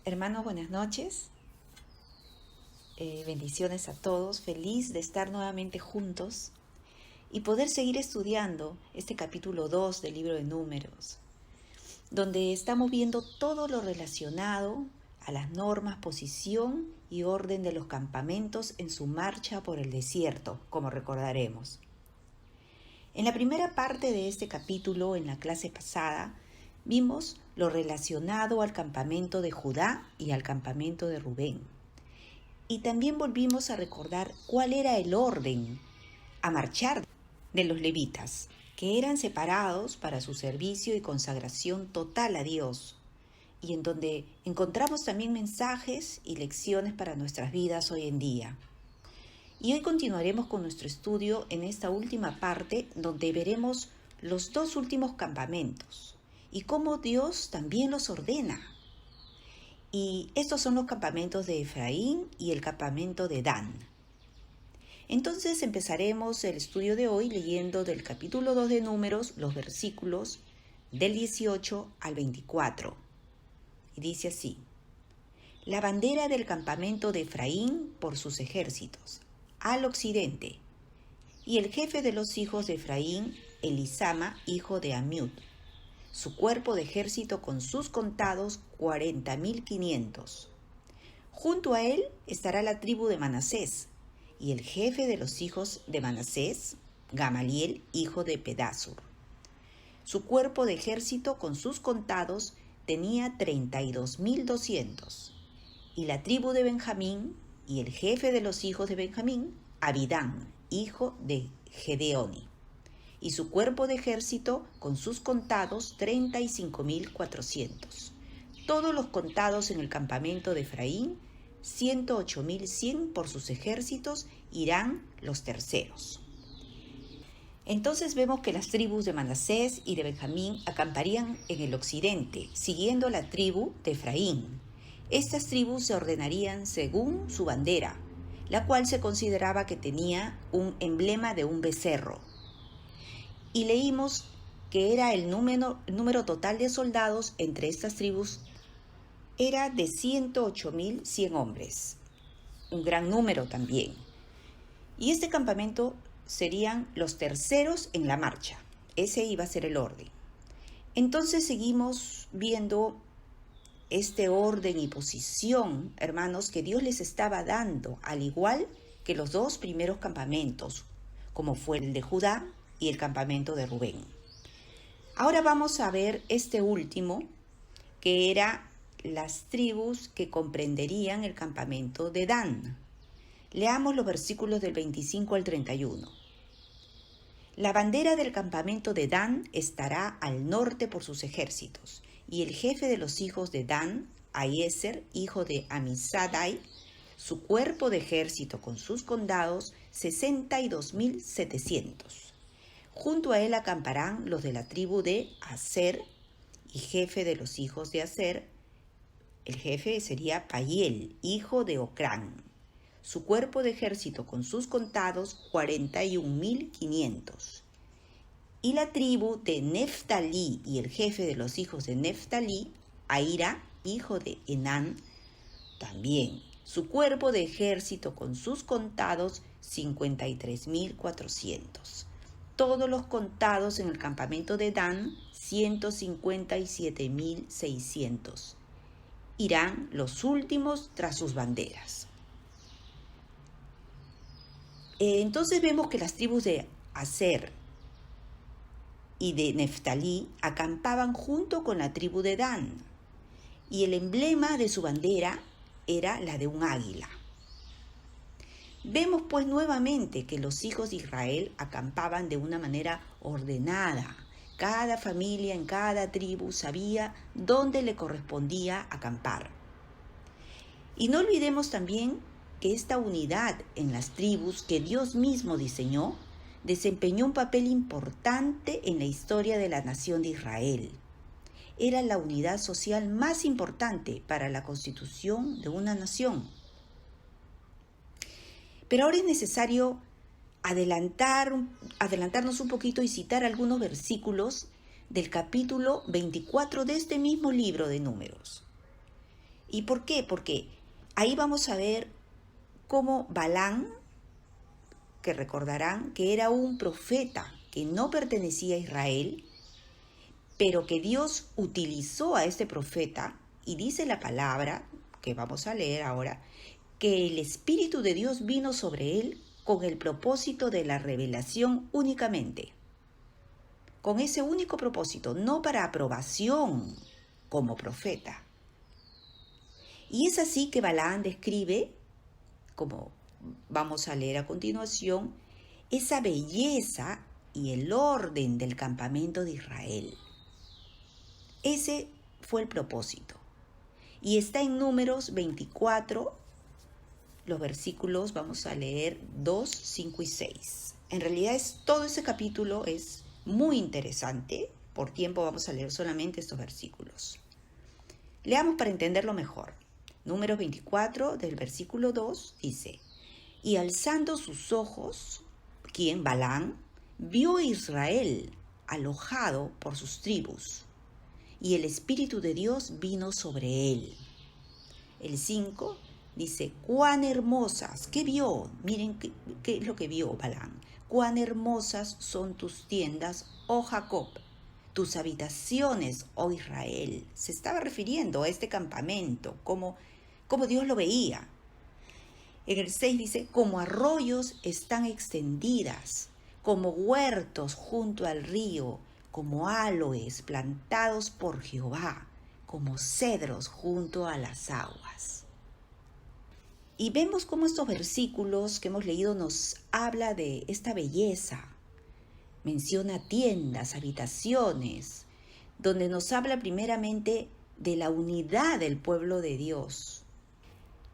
Hermanos, buenas noches. Bendiciones a todos. Feliz de estar nuevamente juntos y poder seguir estudiando este capítulo 2 del libro de Números, donde estamos viendo todo lo relacionado a las normas, posición y orden de los campamentos en su marcha por el desierto, como recordaremos. En la primera parte de este capítulo, en la clase pasada, vimos lo relacionado al campamento de Judá y al campamento de Rubén. Y también volvimos a recordar cuál era el orden a marchar de los levitas, que eran separados para su servicio y consagración total a Dios, y en donde encontramos también mensajes y lecciones para nuestras vidas hoy en día. Y hoy continuaremos con nuestro estudio en esta última parte, donde veremos los dos últimos campamentos y cómo Dios también los ordena. Y estos son los campamentos de Efraín y el campamento de Dan. Entonces empezaremos el estudio de hoy leyendo del capítulo 2 de Números los versículos del 18 al 24. Y dice así: la bandera del campamento de Efraín por sus ejércitos, al occidente, y el jefe de los hijos de Efraín, Elisama, hijo de Amiud, su cuerpo de ejército con sus contados 40.500. Junto a él estará la tribu de Manasés, y el jefe de los hijos de Manasés, Gamaliel, hijo de Pedasur. Su cuerpo de ejército con sus contados tenía 32.200. Y la tribu de Benjamín, y el jefe de los hijos de Benjamín, Abidán, hijo de Gedeoni. Y su cuerpo de ejército con sus contados 35.400. Todos los contados en el campamento de Efraín, 108.100 por sus ejércitos, irán los terceros. Entonces vemos que las tribus de Manasés y de Benjamín acamparían en el occidente, siguiendo la tribu de Efraín. Estas tribus se ordenarían según su bandera, la cual se consideraba que tenía un emblema de un becerro. Y leímos que era el número total de soldados entre estas tribus era de 108.100 hombres, un gran número también. Y este campamento serían los terceros en la marcha. Ese iba a ser el orden. Entonces seguimos viendo este orden y posición, hermanos, que Dios les estaba dando, al igual que los dos primeros campamentos, como fue el de Judá y el campamento de Rubén. Ahora vamos a ver este último, que era las tribus que comprenderían el campamento de Dan. Leamos los versículos del 25 al 31. La bandera del campamento de Dan estará al norte por sus ejércitos, y el jefe de los hijos de Dan, Ahiezer, hijo de Amisadai, su cuerpo de ejército con sus condados, 62.700. Junto a él acamparán los de la tribu de Aser, y jefe de los hijos de Aser, el jefe sería Pagiel, hijo de Ocrán. Su cuerpo de ejército con sus contados, 41.500. Y la tribu de Neftalí y el jefe de los hijos de Neftalí, Ahira, hijo de Enán, también. Su cuerpo de ejército con sus contados, 53.400. Todos los contados en el campamento de Dan, 157.600. Irán los últimos tras sus banderas. Entonces vemos que las tribus de Aser y de Neftalí acampaban junto con la tribu de Dan, y el emblema de su bandera era la de un águila. Vemos pues nuevamente que los hijos de Israel acampaban de una manera ordenada. Cada familia en cada tribu sabía dónde le correspondía acampar. Y no olvidemos también que esta unidad en las tribus que Dios mismo diseñó desempeñó un papel importante en la historia de la nación de Israel. Era la unidad social más importante para la constitución de una nación. Pero ahora es necesario adelantarnos un poquito y citar algunos versículos del capítulo 24 de este mismo libro de Números. ¿Y por qué? Porque ahí vamos a ver cómo Balaam, que recordarán que era un profeta que no pertenecía a Israel, pero que Dios utilizó a este profeta, y dice la palabra, que vamos a leer ahora, que el Espíritu de Dios vino sobre él con el propósito de la revelación únicamente. Con ese único propósito, no para aprobación como profeta. Y es así que Balaam describe, como vamos a leer a continuación, esa belleza y el orden del campamento de Israel. Ese fue el propósito. Y está en Números 24, los versículos, vamos a leer 2, 5 y 6. En realidad todo ese capítulo es muy interesante. Por tiempo vamos a leer solamente estos versículos. Leamos para entenderlo mejor. Números 24, del versículo 2, dice: Y alzando sus ojos, ¿quién? Balaam, vio a Israel alojado por sus tribus, y el Espíritu de Dios vino sobre él. El 5 dice: cuán hermosas, ¿qué vio? Miren qué es lo que vio Balaam. Cuán hermosas son tus tiendas, oh Jacob, tus habitaciones, oh Israel. Se estaba refiriendo a este campamento, como Dios lo veía. En el 6 dice: como arroyos están extendidas, como huertos junto al río, como aloes plantados por Jehová, como cedros junto a las aguas. Y vemos cómo estos versículos que hemos leído nos habla de esta belleza. Menciona tiendas, habitaciones, donde nos habla primeramente de la unidad del pueblo de Dios,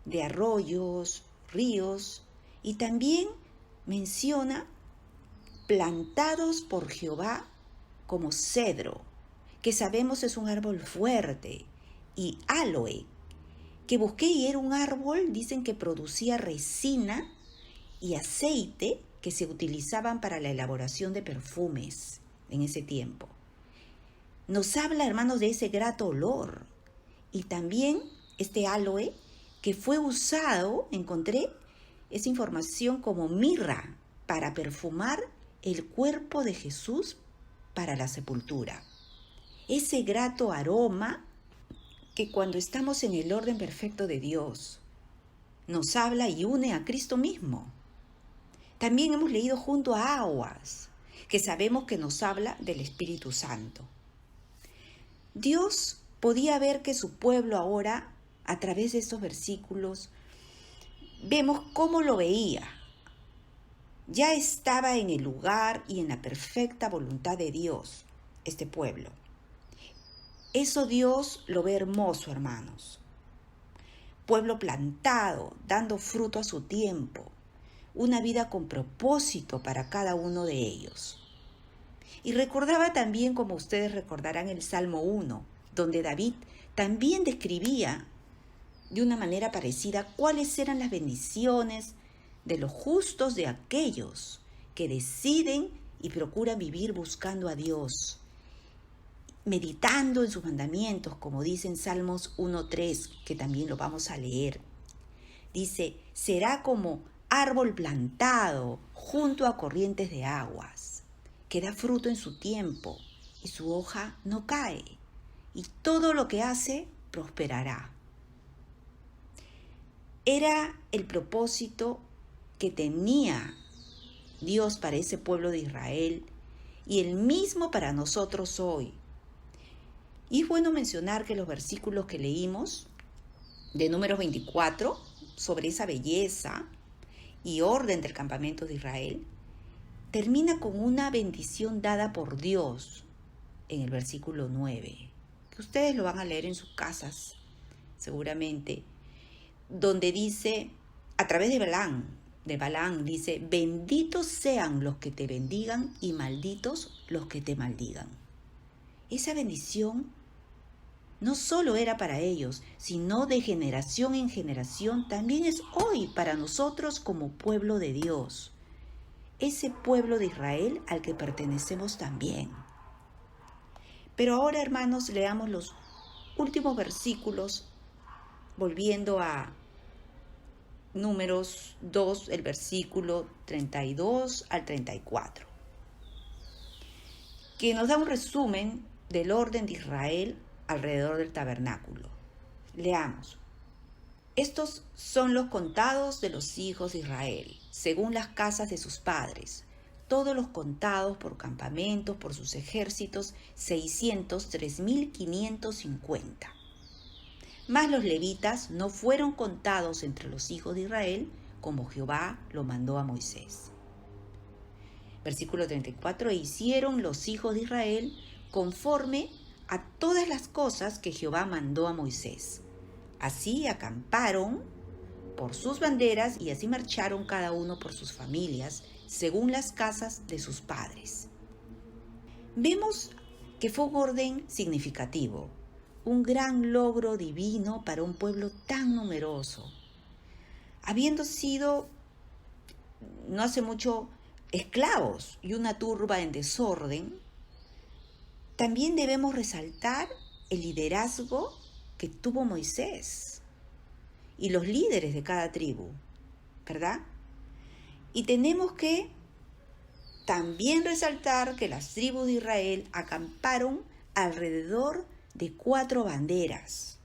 de arroyos, ríos, y también menciona plantados por Jehová como cedro, que sabemos es un árbol fuerte, y aloe, que busqué y era un árbol, dicen que producía resina y aceite que se utilizaban para la elaboración de perfumes en ese tiempo. Nos habla, hermanos, de ese grato olor. Y también este aloe que fue usado, encontré esa información, como mirra para perfumar el cuerpo de Jesús para la sepultura. Ese grato aroma que cuando estamos en el orden perfecto de Dios, nos habla y une a Cristo mismo. También hemos leído junto a aguas, que sabemos que nos habla del Espíritu Santo. Dios podía ver que su pueblo ahora, a través de estos versículos, vemos cómo lo veía. Ya estaba en el lugar y en la perfecta voluntad de Dios, este pueblo. Eso Dios lo ve hermoso, hermanos. Pueblo plantado, dando fruto a su tiempo, una vida con propósito para cada uno de ellos. Y recordaba también, como ustedes recordarán, el Salmo 1, donde David también describía de una manera parecida cuáles eran las bendiciones de los justos, de aquellos que deciden y procuran vivir buscando a Dios, meditando en sus mandamientos, como dice en Salmos 1:3, que también lo vamos a leer. Dice: será como árbol plantado junto a corrientes de aguas, que da fruto en su tiempo y su hoja no cae, y todo lo que hace prosperará. Era el propósito que tenía Dios para ese pueblo de Israel y el mismo para nosotros hoy. Y es bueno mencionar que los versículos que leímos de Números 24, sobre esa belleza y orden del campamento de Israel, termina con una bendición dada por Dios en el versículo 9, que ustedes lo van a leer en sus casas seguramente, donde dice, a través de Balaam dice: benditos sean los que te bendigan y malditos los que te maldigan. Esa bendición no solo era para ellos, sino de generación en generación, también es hoy para nosotros como pueblo de Dios. Ese pueblo de Israel al que pertenecemos también. Pero ahora, hermanos, leamos los últimos versículos volviendo a Números 2, el versículo 32 al 34, que nos da un resumen del orden de Israel alrededor del tabernáculo. Leamos. Estos son los contados de los hijos de Israel, según las casas de sus padres, todos los contados por campamentos, por sus ejércitos, 603.550. Mas los levitas no fueron contados entre los hijos de Israel, como Jehová lo mandó a Moisés. Versículo 34, e hicieron los hijos de Israel conforme a todas las cosas que Jehová mandó a Moisés. Así acamparon por sus banderas y así marcharon cada uno por sus familias, según las casas de sus padres. Vemos que fue un orden significativo, un gran logro divino para un pueblo tan numeroso. Habiendo sido no hace mucho esclavos y una turba en desorden, también debemos resaltar el liderazgo que tuvo Moisés y los líderes de cada tribu, ¿verdad? Y tenemos que también resaltar que las tribus de Israel acamparon alrededor de 4 banderas,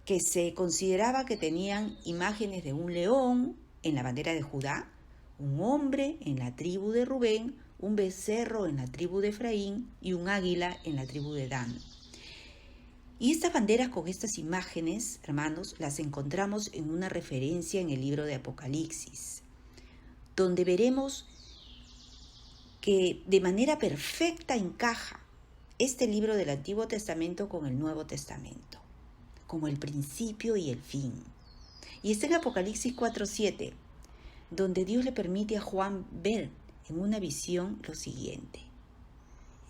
que se consideraba que tenían imágenes de un león en la bandera de Judá, un hombre en la tribu de Rubén, un becerro en la tribu de Efraín y un águila en la tribu de Dan. Y estas banderas con estas imágenes, hermanos, las encontramos en una referencia en el libro de Apocalipsis, donde veremos que de manera perfecta encaja este libro del Antiguo Testamento con el Nuevo Testamento, como el principio y el fin. Y está en Apocalipsis 4:7, donde Dios le permite a Juan ver en una visión lo siguiente.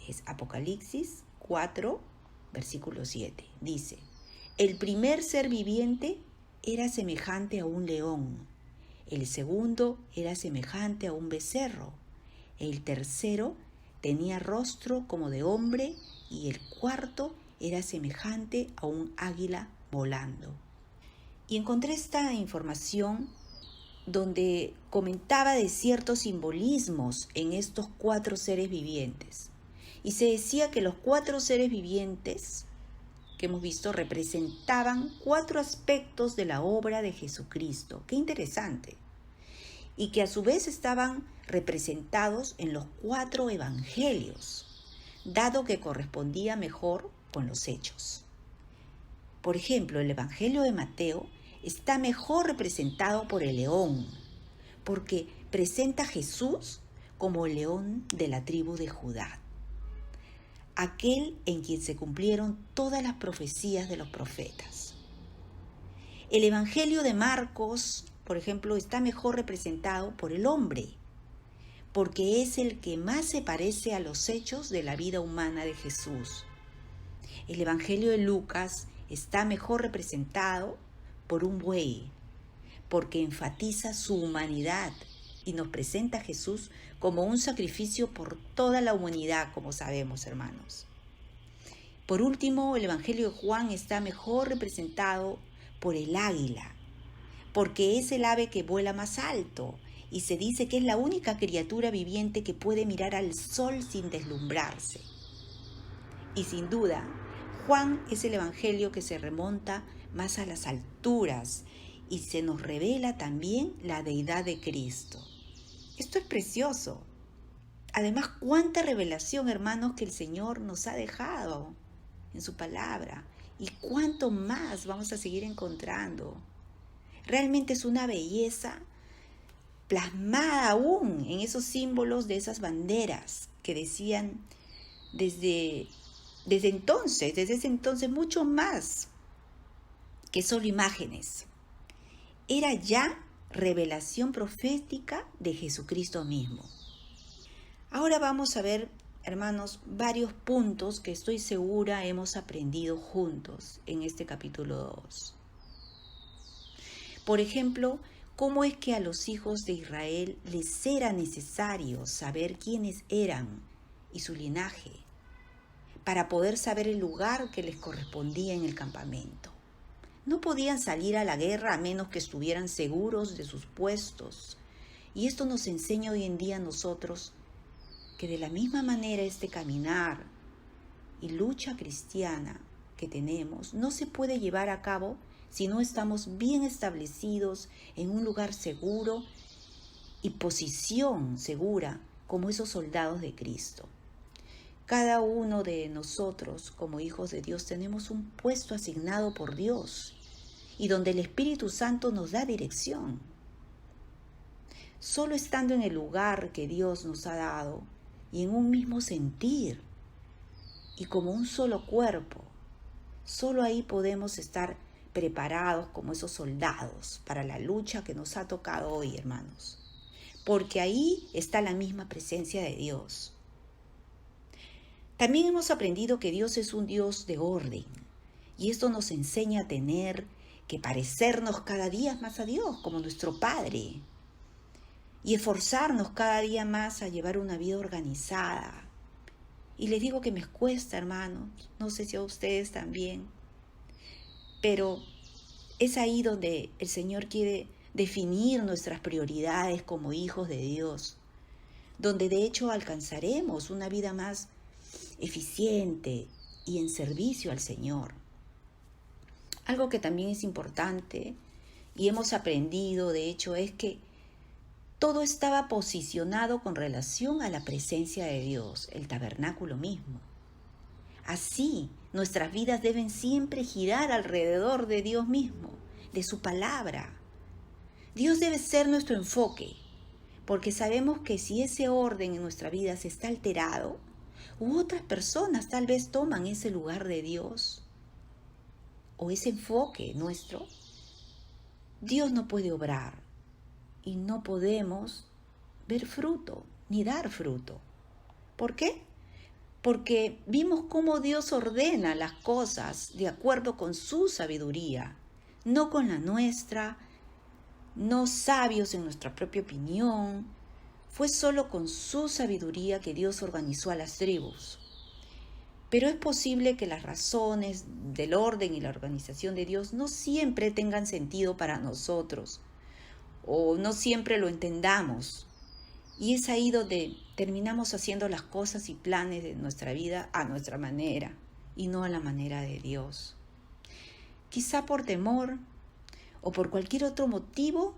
Es Apocalipsis 4, versículo 7. Dice, el primer ser viviente era semejante a un león, el segundo era semejante a un becerro, el tercero tenía rostro como de hombre y el cuarto era semejante a un águila volando. Y encontré esta información donde comentaba de ciertos simbolismos en estos 4 seres vivientes. Y se decía que los 4 seres vivientes que hemos visto representaban 4 aspectos de la obra de Jesucristo. ¡Qué interesante! Y que a su vez estaban representados en los 4 evangelios, dado que correspondía mejor con los hechos. Por ejemplo, el Evangelio de Mateo está mejor representado por el león, porque presenta a Jesús como el león de la tribu de Judá, aquel en quien se cumplieron todas las profecías de los profetas. El Evangelio de Marcos, por ejemplo, está mejor representado por el hombre, porque es el que más se parece a los hechos de la vida humana de Jesús. El Evangelio de Lucas está mejor representado por un buey, porque enfatiza su humanidad y nos presenta a Jesús como un sacrificio por toda la humanidad, como sabemos, hermanos. Por último, el Evangelio de Juan está mejor representado por el águila, porque es el ave que vuela más alto y se dice que es la única criatura viviente que puede mirar al sol sin deslumbrarse. Y sin duda, Juan es el Evangelio que se remonta más a las alturas y se nos revela también la deidad de Cristo. Esto es precioso. Además, cuánta revelación, hermanos, que el Señor nos ha dejado en su palabra y cuánto más vamos a seguir encontrando. Realmente es una belleza plasmada aún en esos símbolos de esas banderas que decían desde ese entonces mucho más que solo imágenes. Era ya revelación profética de Jesucristo mismo. Ahora vamos a ver, hermanos, varios puntos que estoy segura hemos aprendido juntos en este capítulo 2. Por ejemplo, cómo es que a los hijos de Israel les era necesario saber quiénes eran y su linaje, para poder saber el lugar que les correspondía en el campamento. No podían salir a la guerra a menos que estuvieran seguros de sus puestos. Y esto nos enseña hoy en día a nosotros que de la misma manera este caminar y lucha cristiana que tenemos no se puede llevar a cabo si no estamos bien establecidos en un lugar seguro y posición segura como esos soldados de Cristo. Cada uno de nosotros como hijos de Dios tenemos un puesto asignado por Dios y donde el Espíritu Santo nos da dirección. Solo estando en el lugar que Dios nos ha dado y en un mismo sentir y como un solo cuerpo, solo ahí podemos estar preparados como esos soldados para la lucha que nos ha tocado hoy, hermanos. Porque ahí está la misma presencia de Dios. También hemos aprendido que Dios es un Dios de orden y esto nos enseña a tener que parecernos cada día más a Dios como nuestro Padre y esforzarnos cada día más a llevar una vida organizada. Y les digo que me cuesta, hermanos, no sé si a ustedes también, pero es ahí donde el Señor quiere definir nuestras prioridades como hijos de Dios, donde de hecho alcanzaremos una vida más eficiente y en servicio al Señor. Algo que también es importante y hemos aprendido, de hecho, es que todo estaba posicionado con relación a la presencia de Dios, el tabernáculo mismo. Así, nuestras vidas deben siempre girar alrededor de Dios mismo, de su palabra. Dios debe ser nuestro enfoque, porque sabemos que si ese orden en nuestra vida se está alterado, u otras personas tal vez toman ese lugar de Dios, o ese enfoque nuestro, Dios no puede obrar y no podemos ver fruto, ni dar fruto. ¿Por qué? Porque vimos cómo Dios ordena las cosas de acuerdo con su sabiduría, no con la nuestra, no sabios en nuestra propia opinión. Fue solo con su sabiduría que Dios organizó a las tribus. Pero es posible que las razones del orden y la organización de Dios no siempre tengan sentido para nosotros, o no siempre lo entendamos. Y es ahí donde terminamos haciendo las cosas y planes de nuestra vida a nuestra manera y no a la manera de Dios. Quizá por temor o por cualquier otro motivo,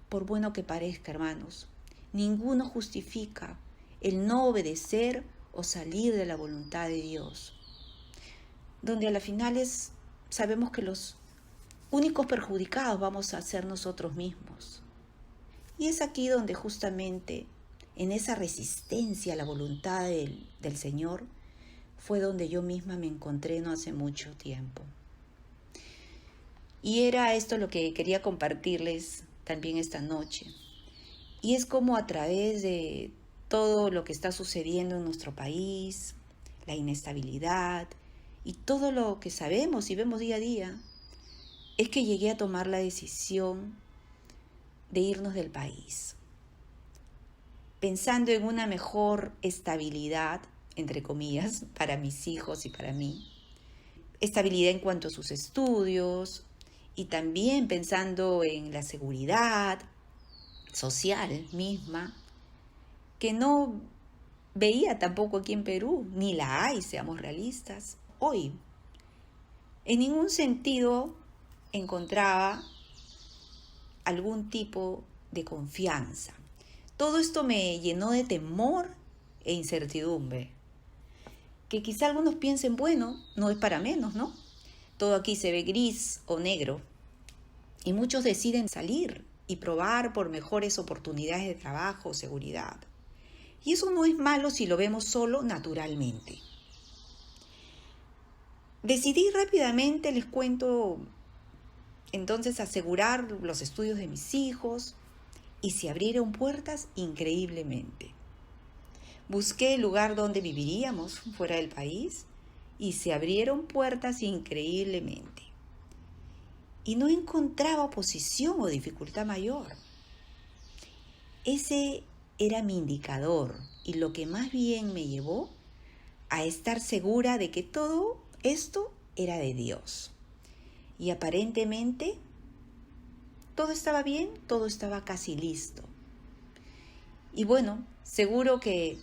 por bueno que parezca, hermanos, ninguno justifica el no obedecer o salir de la voluntad de Dios, donde a las finales sabemos que los únicos perjudicados vamos a ser nosotros mismos. Y es aquí donde justamente en esa resistencia a la voluntad del Señor fue donde yo misma me encontré no hace mucho tiempo. Y era esto lo que quería compartirles también esta noche. Y es como a través de todo lo que está sucediendo en nuestro país, la inestabilidad y todo lo que sabemos y vemos día a día, es que llegué a tomar la decisión de irnos del país, pensando en una mejor estabilidad, entre comillas, para mis hijos y para mí. Estabilidad en cuanto a sus estudios y también pensando en la seguridad social misma, que no veía tampoco aquí en Perú, ni la hay, seamos realistas. Hoy, en ningún sentido encontraba algún tipo de confianza. Todo esto me llenó de temor e incertidumbre. Que quizá algunos piensen, bueno, no es para menos, ¿no? Todo aquí se ve gris o negro. Y muchos deciden salir y probar por mejores oportunidades de trabajo o seguridad. Y eso no es malo si lo vemos solo naturalmente. Decidí rápidamente, les cuento, entonces asegurar los estudios de mis hijos y se abrieron puertas increíblemente. Busqué el lugar donde viviríamos fuera del país y se abrieron puertas increíblemente. Y no encontraba oposición o dificultad mayor. Ese era mi indicador y lo que más bien me llevó a estar segura de que todo esto era de Dios. y aparentemente todo estaba bien, todo estaba casi listo. Y bueno, seguro que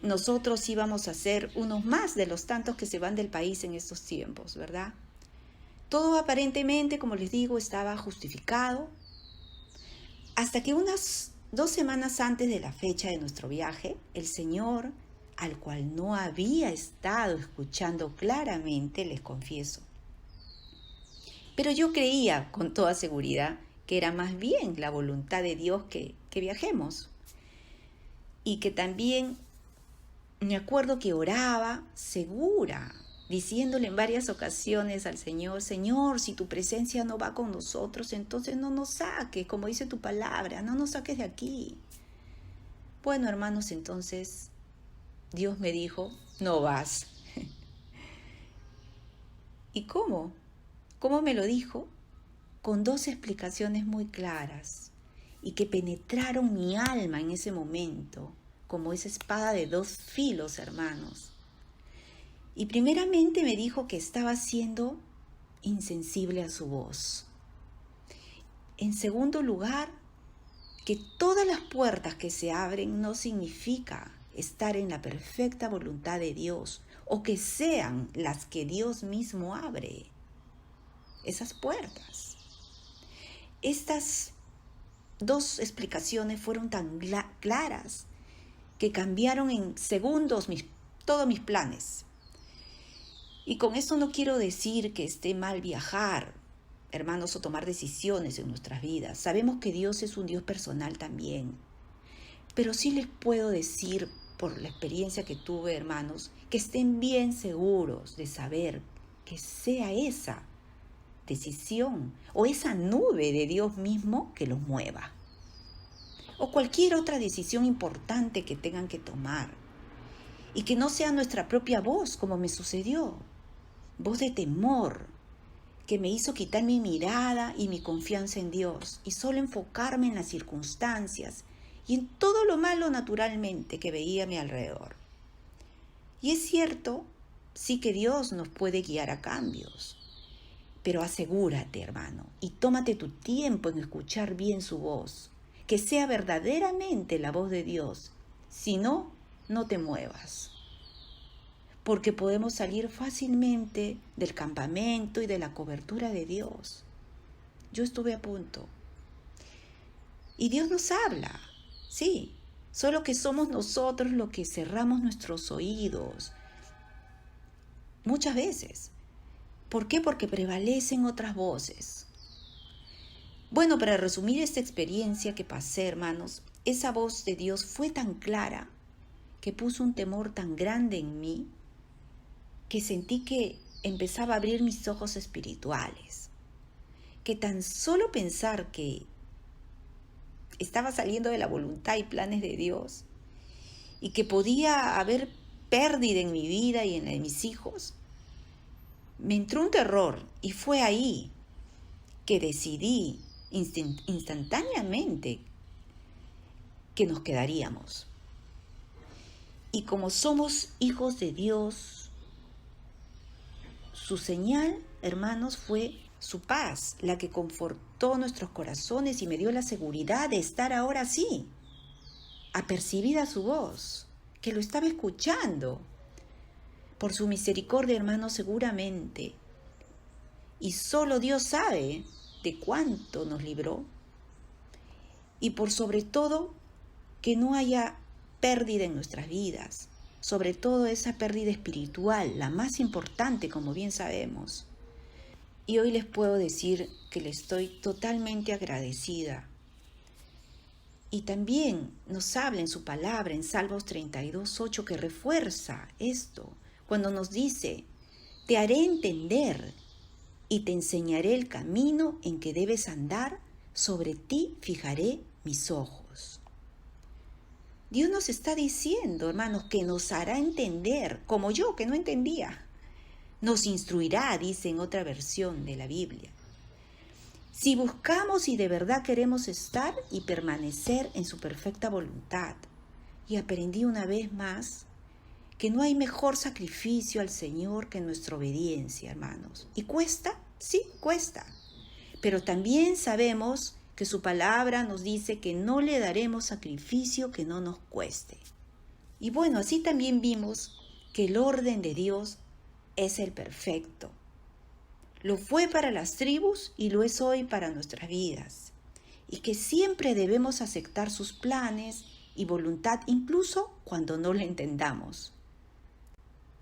nosotros íbamos a ser unos más de los tantos que se van del país en estos tiempos, ¿verdad? Todo aparentemente, como les digo, estaba justificado, hasta que unas 2 semanas antes de la fecha de nuestro viaje, el Señor, al cual no había estado escuchando claramente, les confieso, pero yo creía con toda seguridad que era más bien la voluntad de Dios que viajemos, y que también me acuerdo que oraba segura, diciéndole en varias ocasiones al Señor: Señor, si tu presencia no va con nosotros, entonces no nos saques, como dice tu palabra, no nos saques de aquí. Bueno, hermanos, entonces Dios me dijo: no vas. ¿Y cómo? ¿Cómo me lo dijo? Con 2 explicaciones muy claras y que penetraron mi alma en ese momento, como esa espada de 2 filos, hermanos. Y primeramente me dijo que estaba siendo insensible a su voz. En segundo lugar, que todas las puertas que se abren no significa estar en la perfecta voluntad de Dios o que sean las que Dios mismo abre. Esas puertas. Estas 2 explicaciones fueron tan claras que cambiaron en segundos todos mis planes. Y con esto no quiero decir que esté mal viajar, hermanos, o tomar decisiones en nuestras vidas. Sabemos que Dios es un Dios personal también. Pero sí les puedo decir, por la experiencia que tuve, hermanos, que estén bien seguros de saber que sea esa decisión o esa nube de Dios mismo que los mueva. O cualquier otra decisión importante que tengan que tomar. Y que no sea nuestra propia voz, como me sucedió. Voz de temor, que me hizo quitar mi mirada y mi confianza en Dios y solo enfocarme en las circunstancias y en todo lo malo naturalmente que veía a mi alrededor. Y es cierto, sí que Dios nos puede guiar a cambios, pero asegúrate, hermano, y tómate tu tiempo en escuchar bien su voz, que sea verdaderamente la voz de Dios. Si no, no te muevas. Porque podemos salir fácilmente del campamento y de la cobertura de Dios. Yo estuve a punto. Y Dios nos habla, sí, solo que somos nosotros los que cerramos nuestros oídos. Muchas veces. ¿Por qué? Porque prevalecen otras voces. Bueno, para resumir esta experiencia que pasé, hermanos, esa voz de Dios fue tan clara que puso un temor tan grande en mí que sentí que empezaba a abrir mis ojos espirituales, que tan solo pensar que estaba saliendo de la voluntad y planes de Dios y que podía haber pérdida en mi vida y en la de mis hijos, me entró un terror y fue ahí que decidí instantáneamente que nos quedaríamos. Y como somos hijos de Dios, su señal, hermanos, fue su paz, la que confortó nuestros corazones y me dio la seguridad de estar ahora sí, apercibida su voz, que lo estaba escuchando. Por su misericordia, hermanos, seguramente, y solo Dios sabe de cuánto nos libró, y por sobre todo, que no haya pérdida en nuestras vidas, sobre todo esa pérdida espiritual, la más importante, como bien sabemos. Y hoy les puedo decir que le estoy totalmente agradecida. Y también nos habla en su palabra, en Salmos 32:8, que refuerza esto, cuando nos dice: te haré entender y te enseñaré el camino en que debes andar, sobre ti fijaré mis ojos. Dios nos está diciendo, hermanos, que nos hará entender, como yo que no entendía. Nos instruirá, dice en otra versión de la Biblia. Si buscamos y de verdad queremos estar y permanecer en su perfecta voluntad. Y aprendí una vez más que no hay mejor sacrificio al Señor que nuestra obediencia, hermanos. ¿Y cuesta? Sí, cuesta. Pero también sabemos que su palabra nos dice que no le daremos sacrificio que no nos cueste. Y bueno, así también vimos que el orden de Dios es el perfecto. Lo fue para las tribus y lo es hoy para nuestras vidas. Y que siempre debemos aceptar sus planes y voluntad incluso cuando no le entendamos.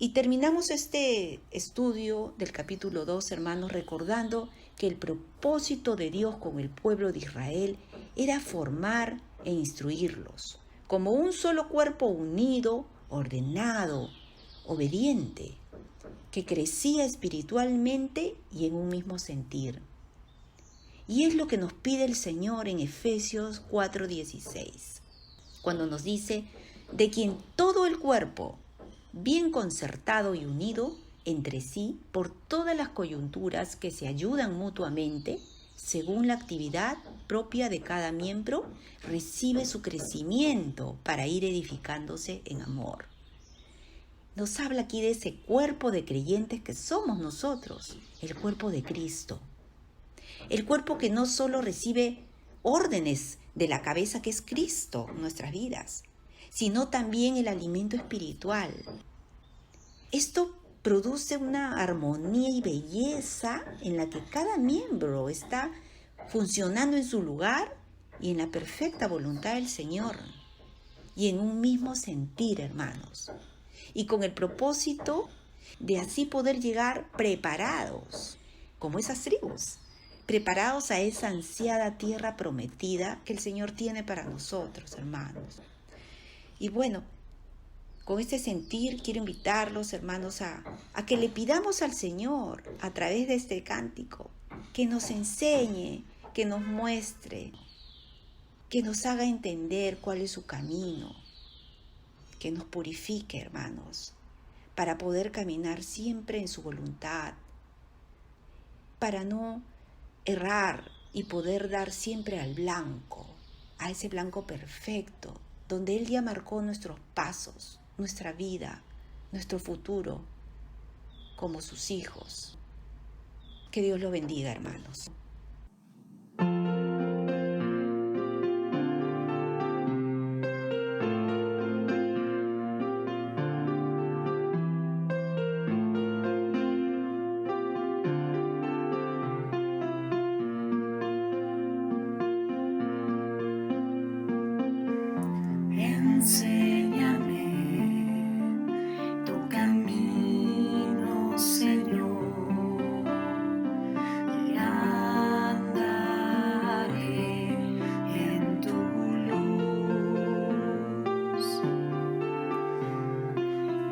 Y terminamos este estudio del capítulo 2, hermanos, recordando que el propósito de Dios con el pueblo de Israel era formar e instruirlos como un solo cuerpo unido, ordenado, obediente, que crecía espiritualmente y en un mismo sentir. Y es lo que nos pide el Señor en Efesios 4:16, cuando nos dice, de quien todo el cuerpo, bien concertado y unido entre sí por todas las coyunturas que se ayudan mutuamente, según la actividad propia de cada miembro, recibe su crecimiento para ir edificándose en amor. Nos habla aquí de ese cuerpo de creyentes que somos nosotros, el cuerpo de Cristo. El cuerpo que no solo recibe órdenes de la cabeza que es Cristo en nuestras vidas, sino también el alimento espiritual. Esto produce una armonía y belleza en la que cada miembro está funcionando en su lugar y en la perfecta voluntad del Señor. Y en un mismo sentir, hermanos. Y con el propósito de así poder llegar preparados, como esas tribus, preparados a esa ansiada tierra prometida que el Señor tiene para nosotros, hermanos. Y bueno, con este sentir quiero invitarlos, hermanos, a que le pidamos al Señor a través de este cántico que nos enseñe, que nos muestre, que nos haga entender cuál es su camino, que nos purifique, hermanos, para poder caminar siempre en su voluntad, para no errar y poder dar siempre al blanco, a ese blanco perfecto, donde Él ya marcó nuestros pasos, nuestra vida, nuestro futuro, como sus hijos. Que Dios lo bendiga, hermanos. Enséñame tu camino, Señor, y andaré en tu luz.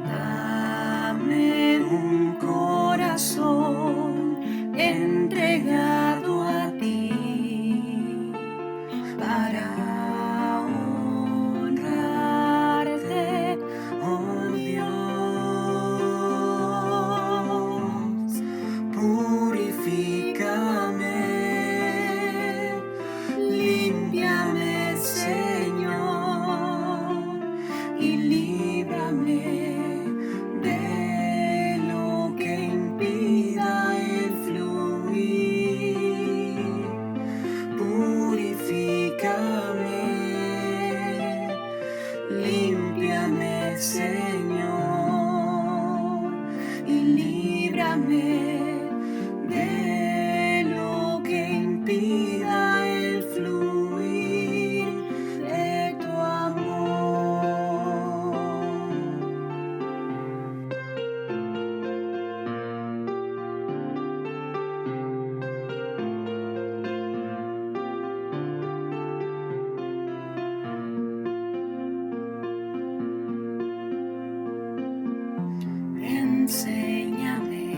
Dame un corazón entregado a ti para límpiame, Señor, y líbrame de lo que impida el fluir de tu amor. Enséñame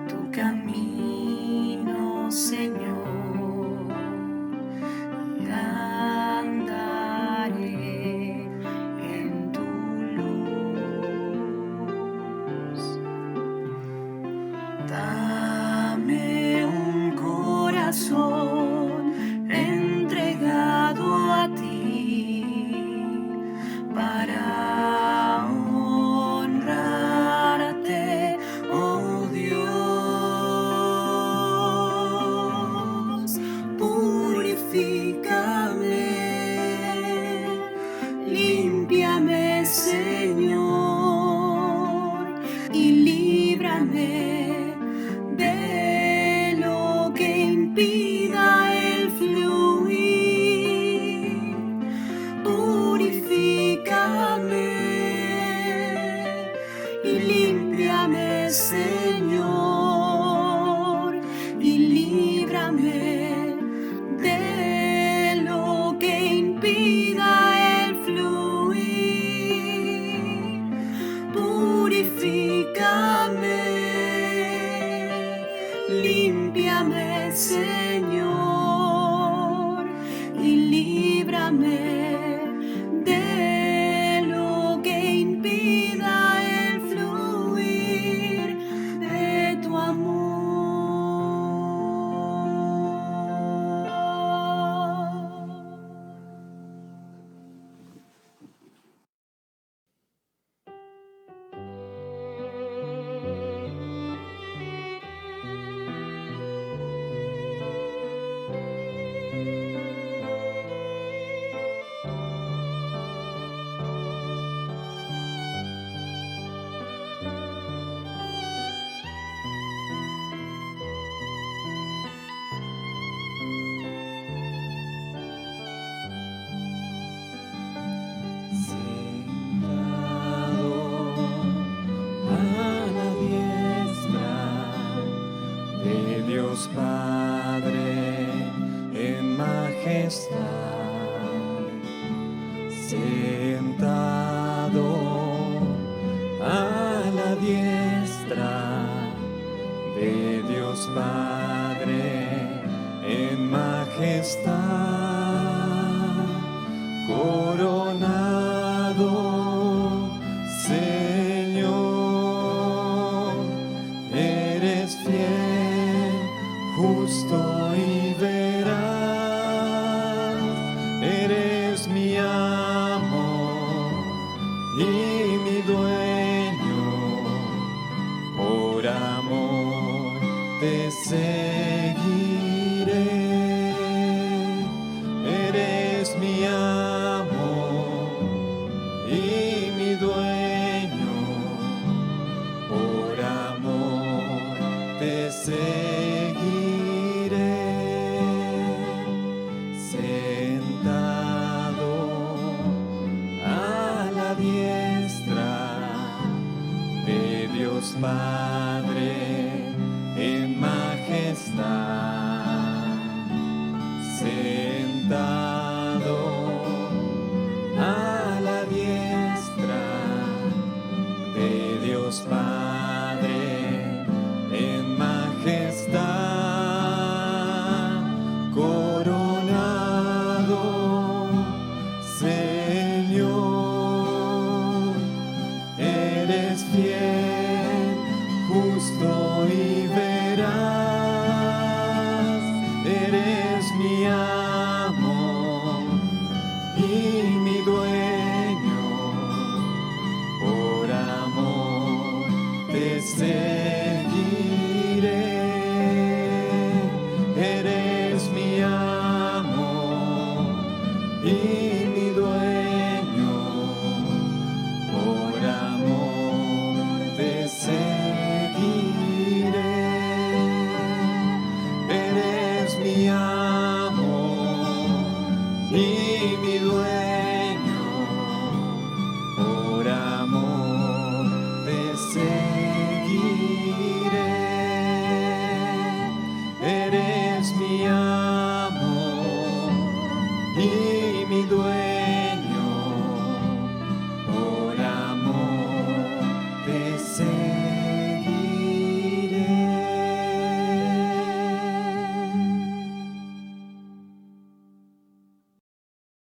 tu camino, Señor, y andaré en tu luz. Dame un corazón entregado a ti para honrar y límpiame, Señor, y líbrame de lo que impida el fluir. Purifícame, límpiame, Señor, y líbrame de lo que impida el fluir de tu amor. Dios Padre en majestad, sentado a la diestra de Dios Padre en majestad, coronado, Señor, eres fiel, justo y veraz, eres mi amor y mi dueño, por amor te seguiré, eres mi amor y mi dueño, por amor te seguiré, sentado a la diestra de Dios Padre en majestad, sentado a la diestra de Dios Padre en majestad, coronado, Señor, eres fiel, justo y veraz, eres mi amor y mi dueño, por amor te seguiré, eres mi amor y mi dueño, por amor te seguiré, eres mi amor y mi dueño,